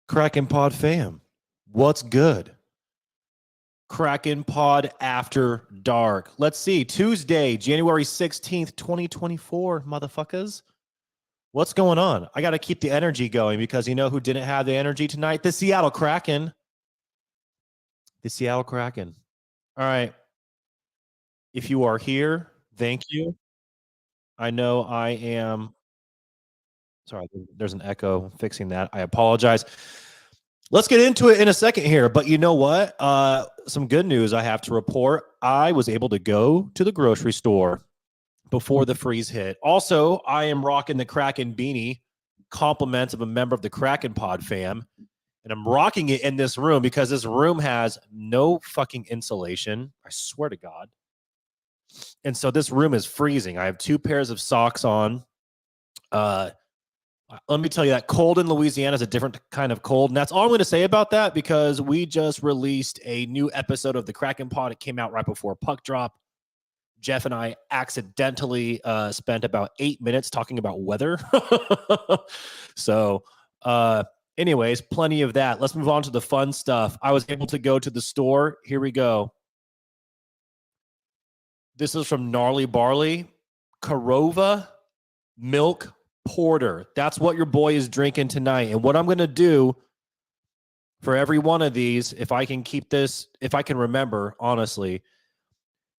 Kraken Pod Fam, what's good? Kraken Pod After Dark. Let's see. Tuesday, January 16th, 2024, motherfuckers. What's going on? I got to keep the energy going because you know who didn't have the energy tonight? The Seattle Kraken. The Seattle Kraken. All right. If you are here, thank you. I know I am. Sorry, there's an echo. Fixing that. I apologize. Let's get into it in a second here. But you know what? Some good news I have to report. I was able to go to the grocery store before the freeze hit. Also, I am rocking the Kraken beanie, compliments of a member of the Kraken Pod fam. And I'm rocking it in this room because this room has no fucking insulation. I swear to God. And so this room is freezing. I have two pairs of socks on. Let me tell you that cold in Louisiana is a different kind of cold. And that's all I'm going to say about that because we just released a new episode of the Kraken Pod. It came out right before Puck Drop. Jeff and I accidentally spent about 8 minutes talking about weather. So, anyways, plenty of that. Let's move on to the fun stuff. I was able to go to the store. Here we go. This is from Gnarly Barley. Korova Milk Porter. That's what your boy is drinking tonight. And what I'm going to do for every one of these, if I can keep this, if I can remember, honestly,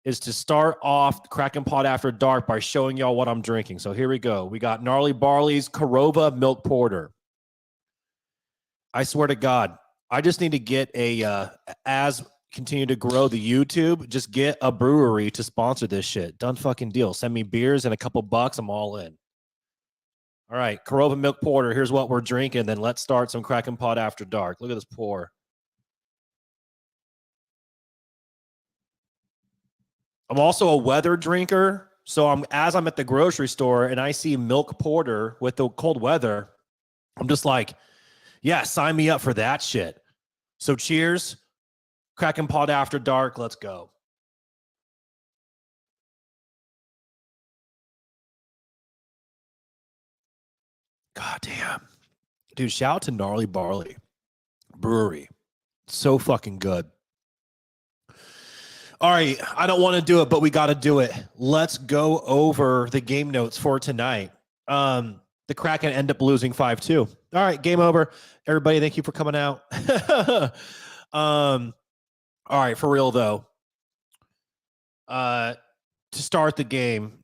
is to start off Kraken Pod After Dark by showing y'all what I'm drinking. So here we go. We got Gnarly Barley's Korova Milk Porter. I swear to God, I just need to get as continue to grow the YouTube, just get a brewery to sponsor this shit. Done fucking deal. Send me beers and a couple bucks. I'm all in. All right, Korova Milk Porter. Here's what we're drinking. Then let's start some Kraken Pod After Dark. Look at this pour. I'm also a weather drinker. So as I'm at the grocery store and I see milk porter with the cold weather, I'm just like, yeah, sign me up for that shit. So cheers. Kraken Pod After Dark. Let's go. God damn. Dude, shout out to Gnarly Barley Brewery. So fucking good. All right, I don't want to do it, but we got to do it. Let's go over the game notes for tonight. The Kraken end up losing 5-2. All right, game over. Everybody, thank you for coming out. All right, for real though. To start the game,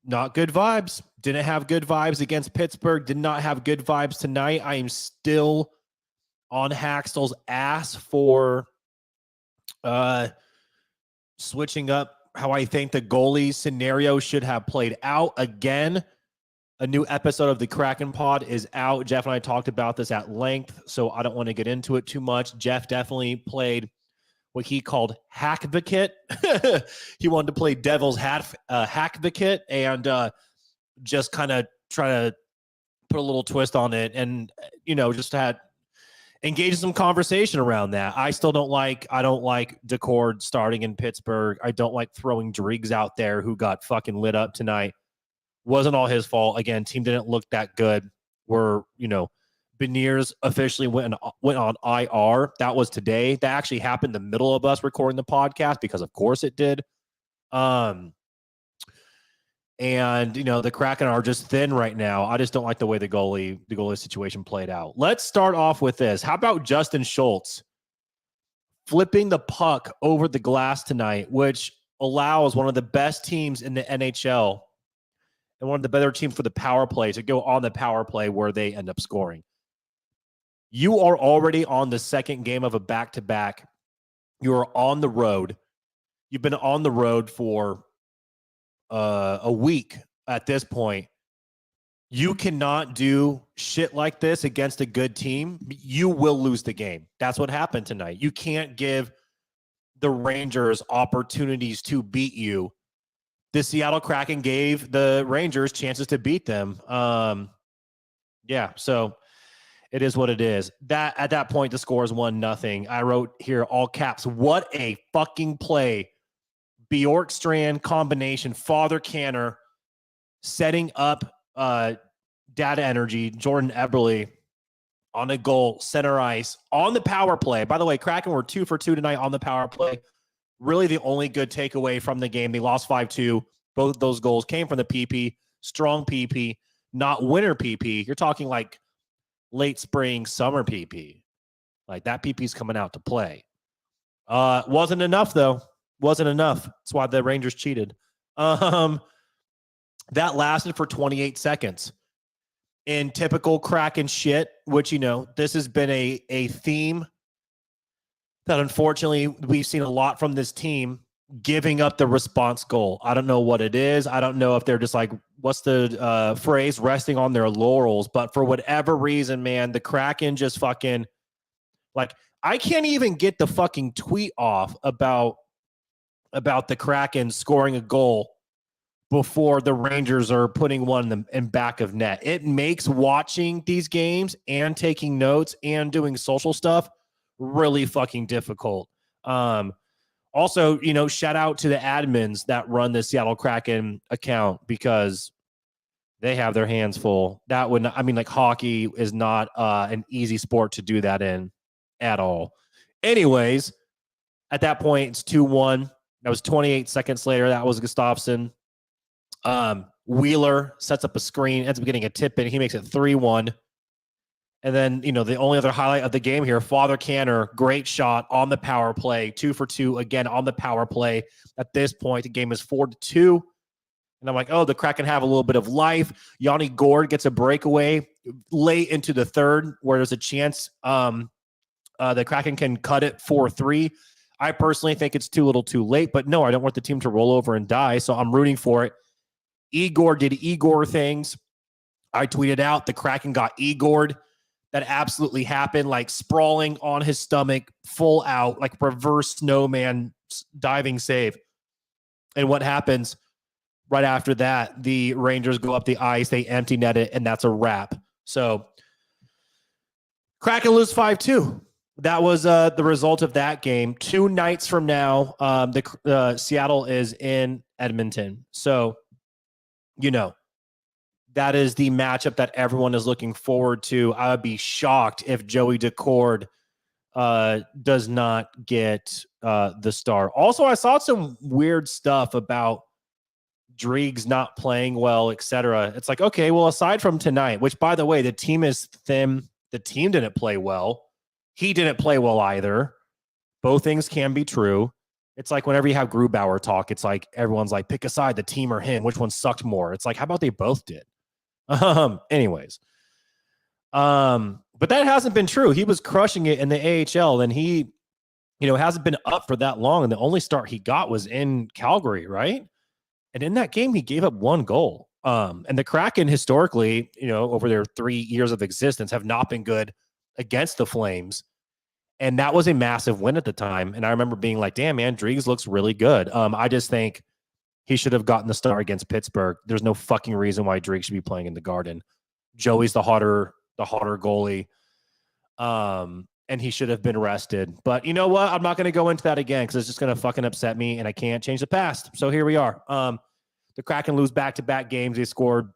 not good vibes. Didn't have good vibes against Pittsburgh. Did not have good vibes tonight. I am still on Haxtell's ass for switching up how I think the goalie scenario should have played out. Again, a new episode of the Kraken Pod is out. Jeff and I talked about this at length, so I don't want to get into it too much. Jeff definitely played what he called hackvacate. He wanted to play devil's hackvacate and just kind of try to put a little twist on it and, you know, just had engage in some conversation around that. I don't like Decord starting in Pittsburgh. I don't like throwing Driggs out there who got fucking lit up tonight. Wasn't all his fault. Again, team didn't look that good. Beniers officially went on IR. That was today. That actually happened in the middle of us recording the podcast because of course it did. And, the Kraken are just thin right now. I just don't like the way the goalie situation played out. Let's start off with this. How about Justin Schultz flipping the puck over the glass tonight, which allows one of the best teams in the NHL and one of the better teams for the power play to go on the power play where they end up scoring. You are already on the second game of a back-to-back. You are on the road. You've been on the road for a week at this point. You cannot do shit like this against a good team. You will lose the game. That's what happened tonight. You can't give the Rangers opportunities to beat you. The Seattle Kraken gave the Rangers chances to beat them. So it is what it is. That at that point, the score is 1-0. I wrote here all caps, what a fucking play. Bjorkstrand combination, Father Canner setting up Data Energy, Jordan Eberle on a goal, center ice, on the power play. By the way, Kraken were 2 for 2 tonight on the power play. Really the only good takeaway from the game. They lost 5-2. Both those goals came from the PP, strong PP, not winter PP. You're talking like late spring, summer PP. Like that PP's coming out to play. Wasn't enough, though. Wasn't enough. That's why the Rangers cheated. That lasted for 28 seconds. In typical Kraken shit, which, you know, this has been a theme that unfortunately we've seen a lot from this team, giving up the response goal. I don't know what it is. I don't know if they're just like, what's the phrase, resting on their laurels. But for whatever reason, man, the Kraken just fucking, like, I can't even get the fucking tweet off about the Kraken scoring a goal before the Rangers are putting one in back of net. It makes watching these games and taking notes and doing social stuff really fucking difficult. Also, you know, shout out to the admins that run the Seattle Kraken account because they have their hands full. That would not, I mean, like, hockey is not an easy sport to do that in at all. Anyways, at that point, it's 2-1. That was 28 seconds later. That was Gustafsson. Wheeler sets up a screen, ends up getting a tip in. He makes it 3-1. And then, you know, the only other highlight of the game here, Father Canner, great shot on the power play, 2 for 2, again on the power play. At this point, the game is 4-2. And I'm like, oh, the Kraken have a little bit of life. Yanni Gourde gets a breakaway late into the third where there's a chance the Kraken can cut it 4-3. I personally think it's too little too late, but no, I don't want the team to roll over and die, so I'm rooting for it. Igor did Igor things. I tweeted out the Kraken got Igored. That absolutely happened, like sprawling on his stomach, full out, like reverse snowman diving save. And what happens right after that? The Rangers go up the ice, they empty net it, and that's a wrap. So Kraken lose 5-2. That was the result of that game. 2 nights from now, Seattle is in Edmonton. So, you know, that is the matchup that everyone is looking forward to. I would be shocked if Joey Decord does not get the start. Also, I saw some weird stuff about Driggs not playing well, etc. It's like, okay, well, aside from tonight, which, by the way, the team is thin. The team didn't play well. He didn't play well either. Both things can be true. It's like whenever you have Grubauer talk, it's like everyone's like, pick a side, the team or him. Which one sucked more? It's like, how about they both did? Anyways. But that hasn't been true. He was crushing it in the AHL, and he, you know, hasn't been up for that long. And the only start he got was in Calgary, right? And in that game, he gave up 1 goal. And the Kraken historically, you know, over their 3 years of existence have not been good against the Flames. And that was a massive win at the time. And I remember being like, damn, man, Driggs looks really good. I just think he should have gotten the start against Pittsburgh. There's no fucking reason why Driggs should be playing in the Garden. Joey's the hotter goalie. And he should have been rested. But you know what? I'm not going to go into that again because it's just going to fucking upset me and I can't change the past. So here we are. The Kraken lose back-to-back games. They scored,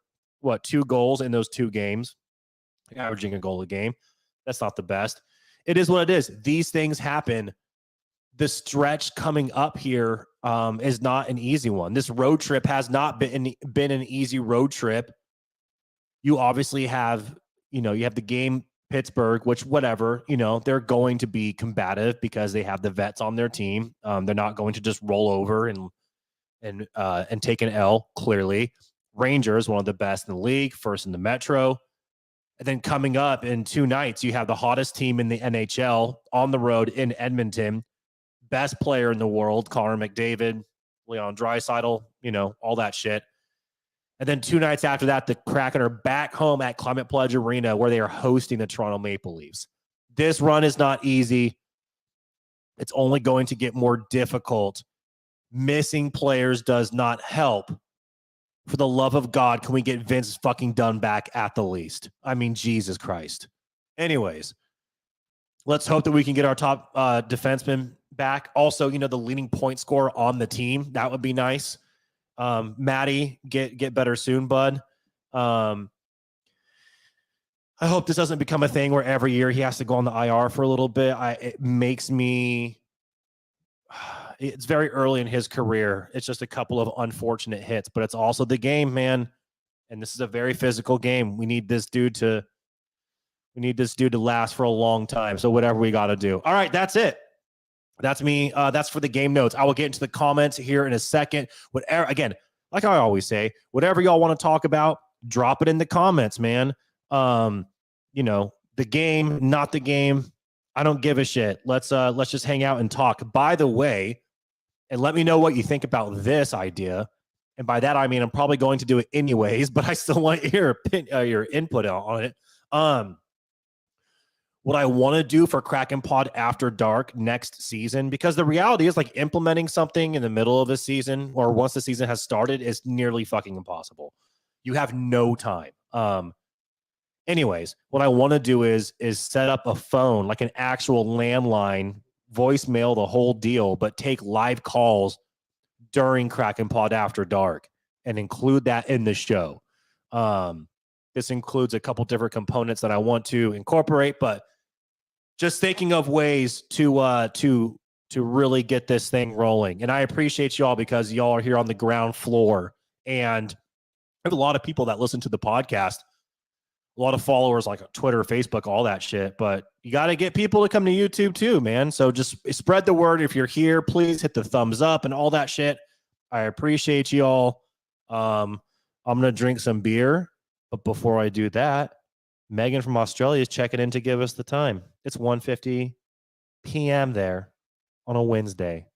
2 goals in those 2 games, averaging a goal a game. That's not the best. It is what it is. These things happen. The stretch coming up here is not an easy one. This road trip has not been an easy road trip. You obviously have, you have the game Pittsburgh, which whatever, they're going to be combative because they have the vets on their team. They're not going to just roll over and take an L, clearly. Rangers, one of the best in the league, first in the Metro. And then coming up in 2 nights, you have the hottest team in the NHL on the road in Edmonton. Best player in the world, Connor McDavid, Leon Draisaitl, all that shit. And then 2 nights after that, the Kraken are back home at Climate Pledge Arena where they are hosting the Toronto Maple Leafs. This run is not easy. It's only going to get more difficult. Missing players does not help. For the love of God, can we get Vince fucking Dunn back at the least? I mean, Jesus Christ. Anyways, let's hope that we can get our top defenseman back. Also, the leading point scorer on the team. That would be nice. Matty, get better soon, bud. I hope this doesn't become a thing where every year he has to go on the IR for a little bit. It makes me. It's very early in his career. It's just a couple of unfortunate hits, but it's also the game, man. And this is a very physical game. We need this dude to last for a long time. So whatever we got to do. All right, that's it. That's me. That's for the game notes. I will get into the comments here in a second. Whatever, again, like I always say, whatever y'all want to talk about, drop it in the comments, man. The game, not the game. I don't give a shit. Let's just hang out and talk. By the way, and let me know what you think about this idea. And by that I mean I'm probably going to do it anyways, but I still want your input on it. What I want to do for Kraken Pod After Dark next season, because the reality is, like, implementing something in the middle of a season or once the season has started is nearly fucking impossible. You have no time. Anyways, what I want to do is set up a phone, like an actual landline, voicemail, the whole deal, but take live calls during Kraken Pod After Dark and include that in the show. This includes a couple different components that I want to incorporate, but just thinking of ways to really get this thing rolling. And I appreciate y'all because y'all are here on the ground floor, and I have a lot of people that listen to the podcast, a lot of followers like Twitter, Facebook, all that shit. But you got to get people to come to YouTube too, man. So just spread the word. If you're here, please hit the thumbs up and all that shit. I appreciate y'all. I'm going to drink some beer. But before I do that, Megan from Australia is checking in to give us the time. It's 1:50 p.m. there on a Wednesday.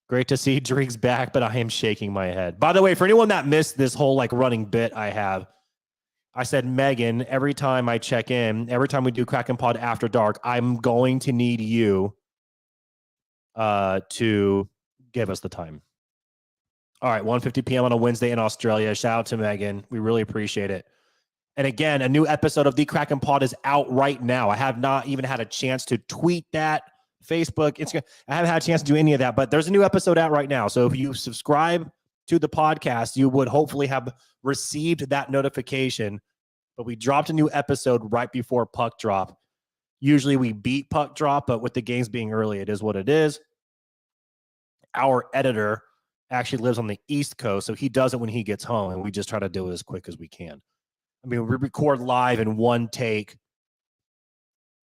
Great to see Dreeg's back, but I am shaking my head. By the way, for anyone that missed this whole like running bit I have, I said, Megan, every time I check in, every time we do Kraken Pod After Dark, I'm going to need you to give us the time. All right, 1:50 p.m. on a Wednesday in Australia. Shout out to Megan. We really appreciate it. And again, a new episode of The Kraken Pod is out right now. I have not even had a chance to tweet that, Facebook, Instagram. I haven't had a chance to do any of that, but there's a new episode out right now. So if you subscribe to the podcast, you would hopefully have received that notification. But we dropped a new episode right before puck drop. Usually we beat puck drop, but with the games being early, it is what it is. Our editor actually lives on the East Coast, so he does it when he gets home, and we just try to do it as quick as we can. I mean, we record live in one take,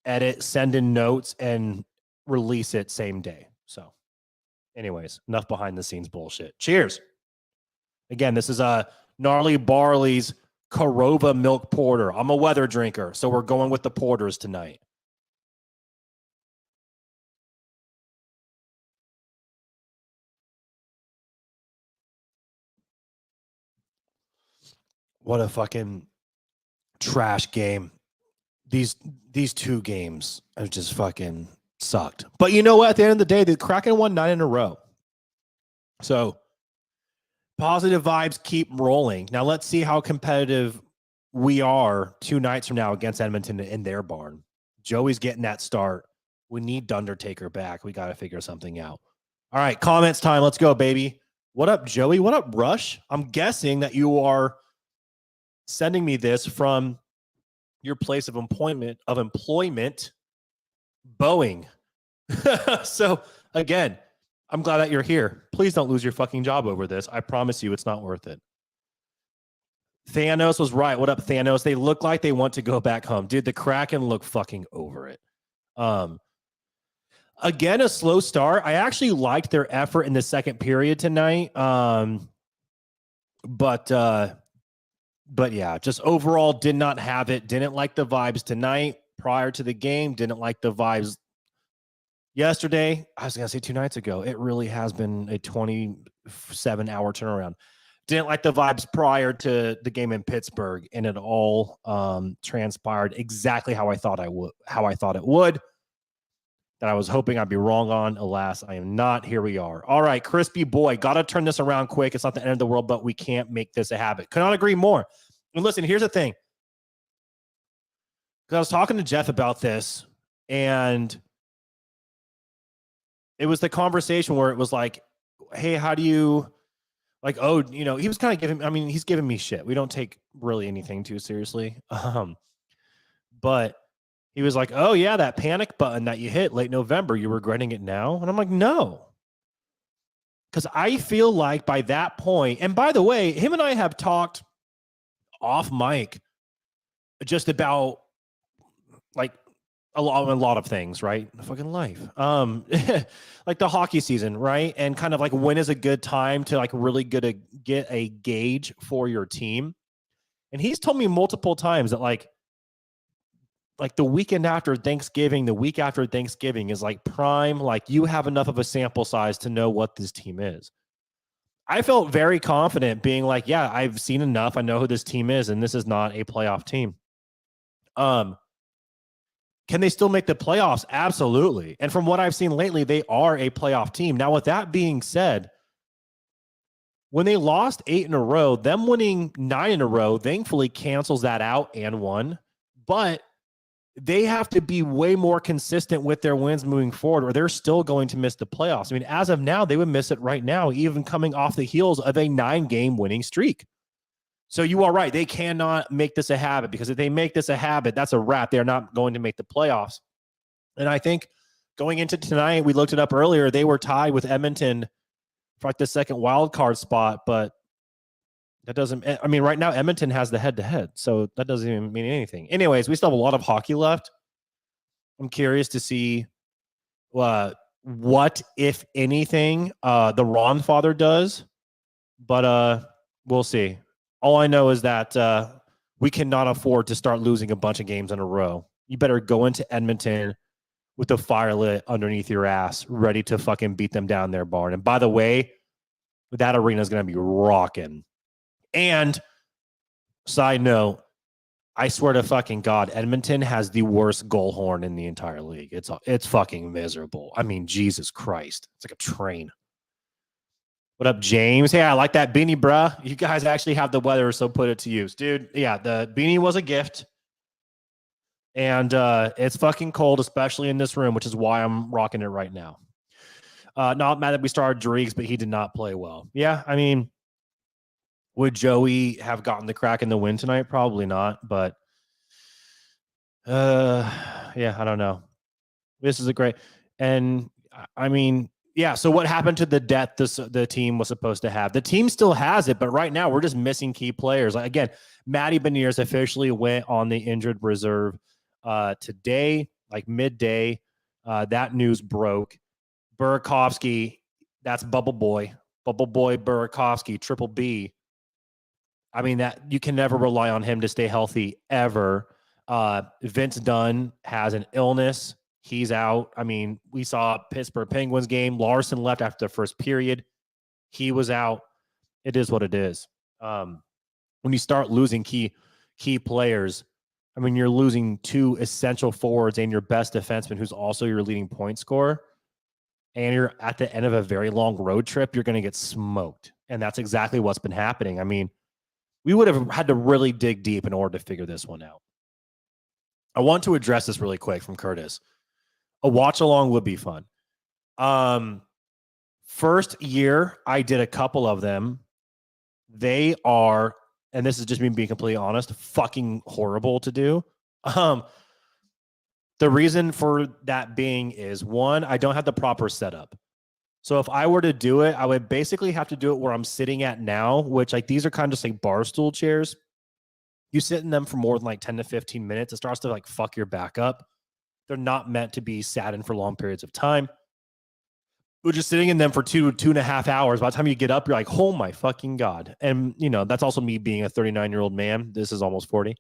edit, send in notes, and release it same day. So anyways, enough behind the scenes bullshit. Cheers. Again, this is Gnarly Barley's Korova Milk Porter. I'm a weather drinker, so we're going with the porters tonight. What a fucking trash game. These two games have just fucking sucked. But you know what? At the end of the day, the Kraken won 9 in a row. So positive vibes keep rolling. Now let's see how competitive we are 2 nights from now against Edmonton in their barn. Joey's getting that start. We need Undertaker back. We got to figure something out. All right, comments time. Let's go, baby. What up, Joey? What up, Rush? I'm guessing that you are sending me this from your place of employment, Boeing. So again, I'm glad that you're here. Please don't lose your fucking job over this. I promise you it's not worth it. Thanos was right. What up, Thanos? They look like they want to go back home. Dude, the Kraken look fucking over it. Again, a slow start. I actually liked their effort in the second period tonight. But yeah, just overall did not have it. Didn't like the vibes tonight prior to the game. Didn't like the vibes yesterday. I was going to say 2 nights ago. It really has been a 27-hour turnaround. Didn't like the vibes prior to the game in Pittsburgh, and it all transpired exactly how I thought it would. That I was hoping I'd be wrong on. Alas, I am not. Here we are. All right, Crispy Boy, got to turn this around quick. It's not the end of the world, but we can't make this a habit. Could not agree more. And listen, here's the thing. Because I was talking to Jeff about this, and it was the conversation where it was like, hey, how do you, like, oh, you know, he was kind of he's giving me shit. We don't take really anything too seriously. But he was like, oh, yeah, that panic button that you hit late November, you're regretting it now? And I'm like, no. Because I feel like by that point, and by the way, him and I have talked off mic just about like a lot of things, right? Fucking life. Like the hockey season, right? And kind of like when is a good time to like really get a gauge for your team. And he's told me multiple times that like the weekend after Thanksgiving, the week after Thanksgiving is like prime, like you have enough of a sample size to know what this team is. I felt very confident being like, yeah, I've seen enough. I know who this team is, and this is not a playoff team. Can they still make the playoffs? Absolutely. And from what I've seen lately, they are a playoff team. Now, with that being said, when they lost 8 in a row, them winning 9 in a row, thankfully cancels that out and won. But they have to be way more consistent with their wins moving forward, or they're still going to miss the playoffs. I mean, as of now, they would miss it right now, even coming off the heels of a 9-game winning streak. So you are right. They cannot make this a habit, because if they make this a habit, that's a wrap. They're not going to make the playoffs. And I think going into tonight, we looked it up earlier, they were tied with Edmonton for like the second wild card spot, but that doesn't, I mean, right now Edmonton has the head-to-head, so that doesn't even mean anything. Anyways, we still have a lot of hockey left. I'm curious to see what, if anything, the Ron father does, but we'll see. All I know is that we cannot afford to start losing a bunch of games in a row. You better go into Edmonton with the fire lit underneath your ass, ready to fucking beat them down their barn. And by the way, that arena is going to be rocking. And side note, I swear to fucking God, Edmonton has the worst goal horn in the entire league. It's fucking miserable. I mean, Jesus Christ. It's like a train. What up, James? Hey, I like that beanie, bruh. You guys actually have the weather, so put it to use. Dude, yeah, the beanie was a gift. And it's fucking cold, especially in this room, which is why I'm rocking it right now. Not mad that we started Dreeks, but he did not play well. Yeah, I mean, would Joey have gotten the crack in the win tonight? Probably not, but yeah, I don't know. This is a great, and I mean, yeah, so what happened to the depth the team was supposed to have? The team still has it, but right now we're just missing key players. Like, again, Matty Beniers officially went on the injured reserve today, like midday. That news broke. Burakovsky, that's Bubble Boy Burakovsky, Triple B. I mean, that you can never rely on him to stay healthy ever. Vince Dunn has an illness. He's out. I mean, we saw Pittsburgh Penguins game. Larson left after the first period. He was out. It is what it is. When you start losing key players, I mean, you're losing 2 essential forwards and your best defenseman, who's also your leading point scorer, and you're at the end of a very long road trip, you're going to get smoked. And that's exactly what's been happening. I mean, we would have had to really dig deep in order to figure this one out. I want to address this really quick from Curtis. A watch along would be fun. First year, I did a couple of them. They are, and this is just me being completely honest, fucking horrible to do. The reason for that being is, one, I don't have the proper setup. So if I were to do it, I would basically have to do it where I'm sitting at now, which like these are kind of just like bar stool chairs. You sit in them for more than like 10 to 15 minutes. It starts to like fuck your back up. They're not meant to be sat in for long periods of time. We're just sitting in them for 2.5 hours. By the time you get up, you're like, oh my fucking God. And you know, that's also me being a 39-year-old man. This is almost 40.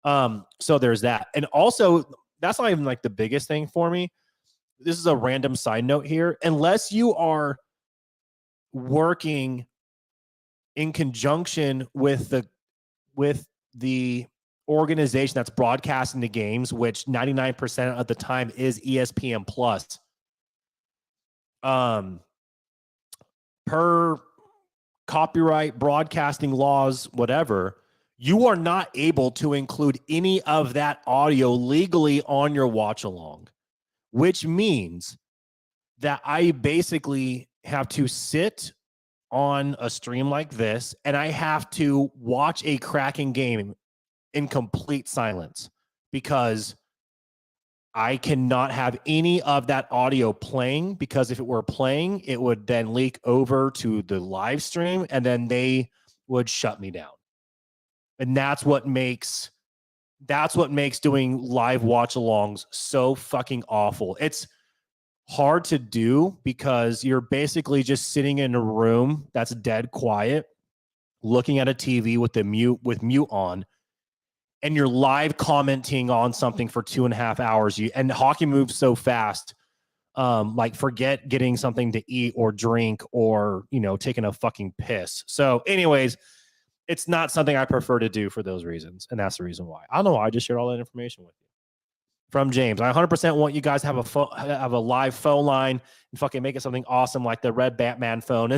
So there's that. And also, that's not even like the biggest thing for me. This is a random side note here. Unless you are working in conjunction with the organization that's broadcasting the games, which 99% of the time is ESPN Plus, per copyright, broadcasting laws, whatever, you are not able to include any of that audio legally on your watch along, which means that I basically have to sit on a stream like this and I have to watch a Kraken game in complete silence because I cannot have any of that audio playing, because if it were playing, it would then leak over to the live stream and then they would shut me down. And that's what makes doing live watch alongs so fucking awful. It's hard to do because you're basically just sitting in a room that's dead quiet, looking at a TV with mute on, and you're live commenting on something for 2.5 hours. And hockey moves so fast. Like forget getting something to eat or drink or, taking a fucking piss. So anyways, it's not something I prefer to do for those reasons. And that's the reason why. I don't know why I just shared all that information with you. From James, I 100% want you guys to have a live phone line and fucking make it something awesome like the red Batman phone.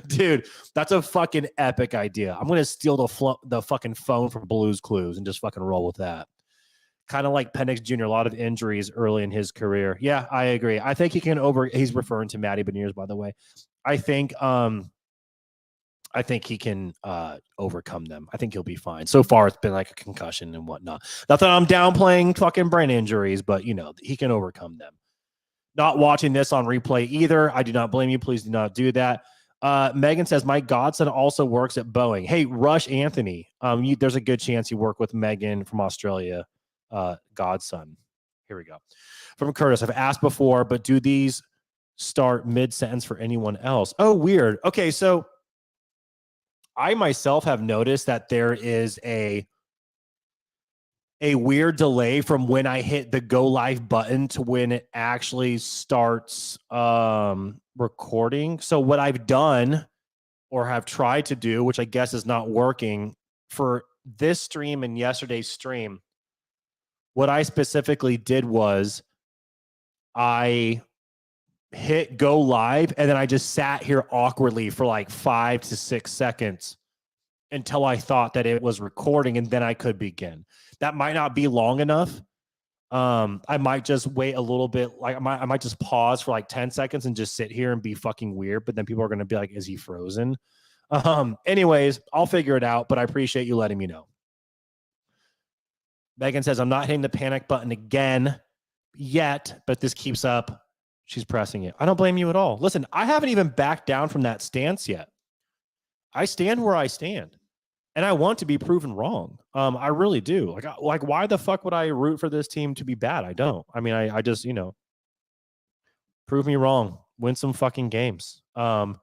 Dude, that's a fucking epic idea. I'm going to steal the fucking phone from Blue's Clues and just fucking roll with that. Kind of like Penix Jr., a lot of injuries early in his career. Yeah, I agree. I think he can he's referring to Matty Beniers, by the way. I think he can overcome them. I think he'll be fine. So far, it's been like a concussion and whatnot. Not that I'm downplaying fucking brain injuries, but, he can overcome them. Not watching this on replay either. I do not blame you. Please do not do that. Megan says, my godson also works at Boeing. Hey, Rush Anthony, there's a good chance you work with Megan from Australia. Godson. Here we go. From Curtis, I've asked before, but do these start mid-sentence for anyone else? Oh, weird. Okay, so I myself have noticed that there is a weird delay from when I hit the go live button to when it actually starts recording. So what I've done or have tried to do, which I guess is not working for this stream and yesterday's stream, what I specifically did was I hit go live and then I just sat here awkwardly for like 5 to 6 seconds until I thought that it was recording, and then I could begin. That might not be long enough. I might just wait a little bit. Like I might just pause for like 10 seconds and just sit here and be fucking weird. But then people are going to be like, is he frozen? Anyways, I'll figure it out, but I appreciate you letting me know. Megan says, I'm not hitting the panic button again yet, but this keeps up. She's pressing it. I don't blame you at all. Listen, I haven't even backed down from that stance yet. I stand where I stand, and I want to be proven wrong. I really do. Like, why the fuck would I root for this team to be bad? I don't. I mean, I just, prove me wrong. Win some fucking games. I'm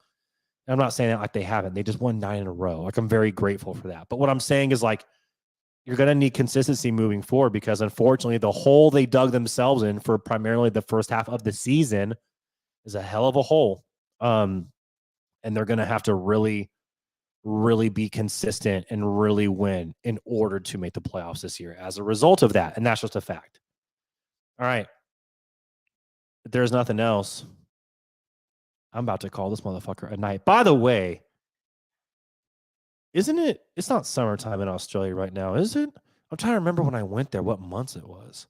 not saying that like they haven't. They just won 9 in a row. Like, I'm very grateful for that. But what I'm saying is, like, you're going to need consistency moving forward, because unfortunately the hole they dug themselves in for primarily the first half of the season is a hell of a hole. And they're going to have to really, really be consistent and really win in order to make the playoffs this year as a result of that. And that's just a fact. All right. If there's nothing else, I'm about to call this motherfucker a night. By the way, isn't it? It's not summertime in Australia right now, is it? I'm trying to remember when I went there, what months it was.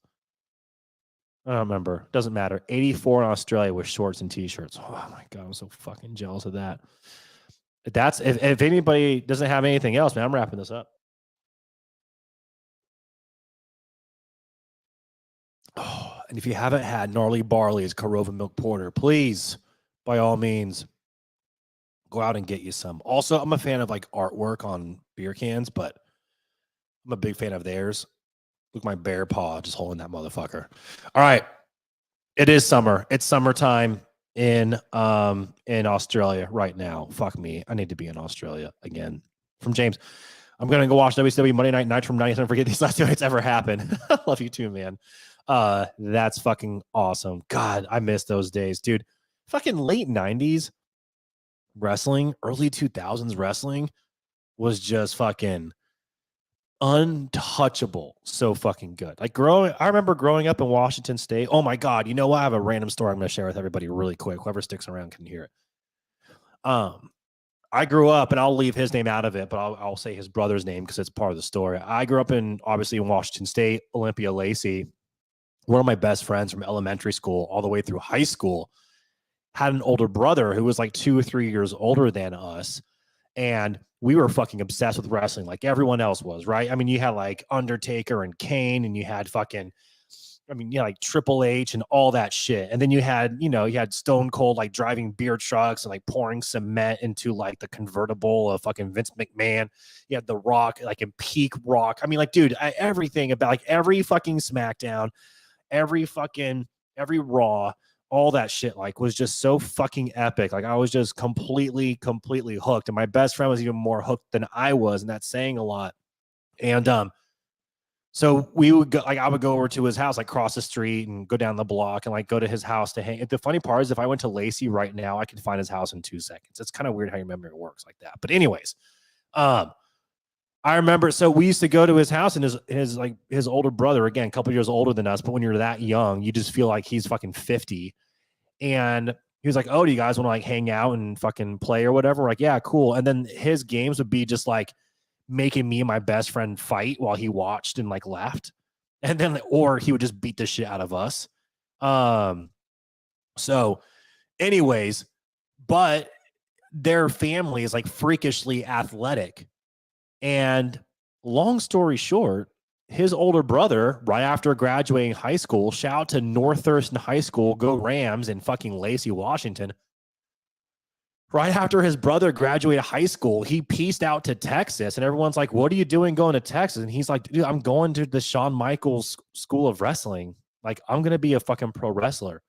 I don't remember. Doesn't matter. 84 in Australia with shorts and t-shirts. Oh my God, I'm so fucking jealous of that. That's if anybody doesn't have anything else, man, I'm wrapping this up. Oh, and if you haven't had Gnarly Barley's Korova Milk Porter, please, by all means, go out and get you some. Also, I'm a fan of like artwork on beer cans, but I'm a big fan of theirs. Look, my bare paw just holding that motherfucker. All right. It is summer. It's summertime in Australia right now. Fuck me. I need to be in Australia again. From James, I'm going to go watch WCW Monday Night Nitro from 97. Forget these last 2 nights ever happened. Love you too, man. That's fucking awesome. God, I miss those days, dude. Fucking late 90s wrestling, early 2000s wrestling was just fucking untouchable. So fucking good. Like I remember growing up in Washington State. Oh my God. You know what? I have a random story I'm going to share with everybody really quick. Whoever sticks around can hear it. I grew up, and I'll leave his name out of it, but I'll say his brother's name because it's part of the story. I grew up obviously in Washington State. Olympia Lacey, one of my best friends from elementary school all the way through high school, had an older brother who was like 2 or 3 years older than us. And we were fucking obsessed with wrestling like everyone else was, right? I mean, you had like Undertaker and Kane, and you had fucking, I mean, you know, like Triple H and all that shit. And then you had, you know, you had Stone Cold like driving beer trucks and like pouring cement into like the convertible of fucking Vince McMahon. You had The Rock, like in peak Rock. I mean, like, dude, everything about like every fucking SmackDown, every Raw, all that shit like was just so fucking epic. Like I was just completely hooked. And my best friend was even more hooked than I was. And that's saying a lot. And, so we would go, like, I would go over to his house, like cross the street and go down the block and like go to his house to hang. The funny part is if I went to Lacey right now, I could find his house in 2 seconds. It's kind of weird how your memory works like that. But anyways, I remember, so we used to go to his house, and his older brother, again, a couple years older than us, but when you're that young, you just feel like he's fucking 50. And he was like, oh, do you guys want to like hang out and fucking play or whatever? We're like, yeah, cool. And then his games would be just like making me and my best friend fight while he watched and like left. And then, or he would just beat the shit out of us. So anyways, but their family is like freakishly athletic. And long story short, his older brother, right after graduating high school, shout out to North Thurston High School, go Rams in fucking Lacey, Washington. Right after his brother graduated high school, he pieced out to Texas, and everyone's like, what are you doing going to Texas? And he's like, dude, I'm going to the Shawn Michaels School of Wrestling. Like, I'm going to be a fucking pro wrestler.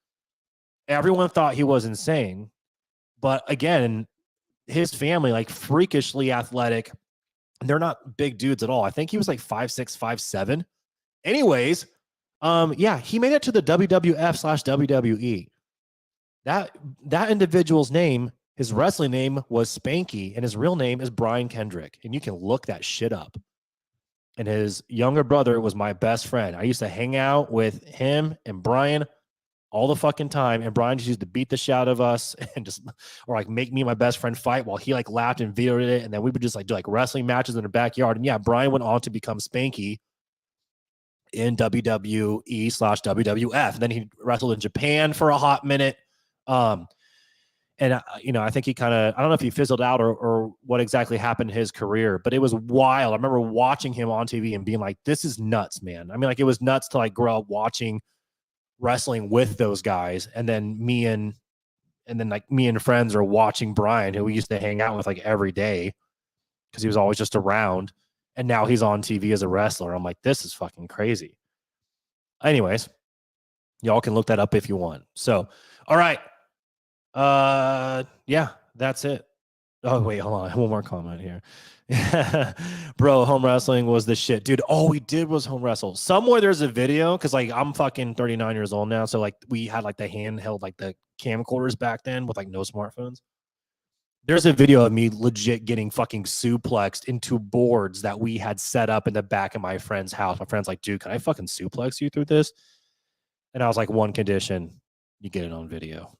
Everyone thought he was insane. But again, his family, like freakishly athletic. They're not big dudes at all. I think he was like 5'6", 5'7". Anyways, yeah, he made it to the WWF/WWE. That individual's name, his wrestling name was Spanky, and his real name is Brian Kendrick. And you can look that shit up. And his younger brother was my best friend. I used to hang out with him and Brian all the fucking time. And Brian just used to beat the shit out of us and just, or like make me and my best friend fight while he like laughed and videoed it. And then we would just like do like wrestling matches in the backyard. And yeah, Brian went on to become Spanky in WWE/WWF. And then he wrestled in Japan for a hot minute. And, you know, I think he kind of, I don't know if he fizzled out or what exactly happened in his career, but it was wild. I remember watching him on TV and being like, this is nuts, man. I mean, like it was nuts to like grow up watching wrestling with those guys. And then me and friends are watching Brian, who we used to hang out with like every day because he was always just around. And now he's on TV as a wrestler. I'm like, this is fucking crazy. Anyways, y'all can look that up if you want. So, all right. Yeah, that's it. Oh, wait, hold on. One more comment here. Bro, home wrestling was the shit. Dude, all we did was home wrestle. Somewhere there's a video, because like I'm fucking 39 years old now. So like we had like the handheld, like the camcorders back then with like no smartphones. There's a video of me legit getting fucking suplexed into boards that we had set up in the back of my friend's house. My friend's like, dude, can I fucking suplex you through this? And I was like, one condition. You get it on video.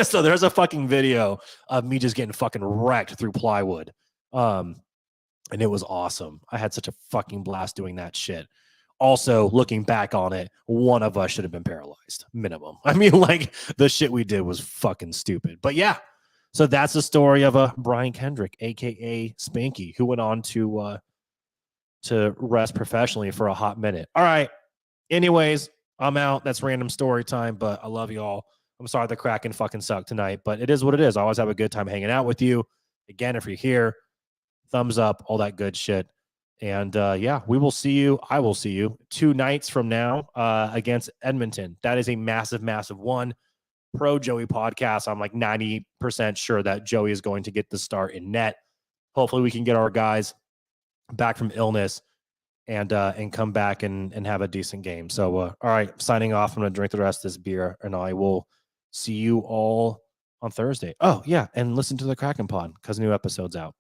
So there's a fucking video of me just getting fucking wrecked through plywood. And it was awesome. I had such a fucking blast doing that shit. Also, looking back on it, one of us should have been paralyzed, minimum. I mean, like, the shit we did was fucking stupid. But yeah, so that's the story of Brian Kendrick, a.k.a. Spanky, who went on to rest professionally for a hot minute. All right. Anyways, I'm out. That's random story time, but I love you all. I'm sorry the Kraken fucking sucked tonight, but it is what it is. I always have a good time hanging out with you. Again, if you're here, thumbs up, all that good shit. And yeah, we will see you. I will see you 2 nights from now against Edmonton. That is a massive, massive one. Pro Joey podcast. I'm like 90% sure that Joey is going to get the start in net. Hopefully we can get our guys back from illness and come back and have a decent game. So, all right, signing off. I'm going to drink the rest of this beer, and I will see you all on Thursday. Oh, yeah, and listen to the Kraken Pod because new episode's out.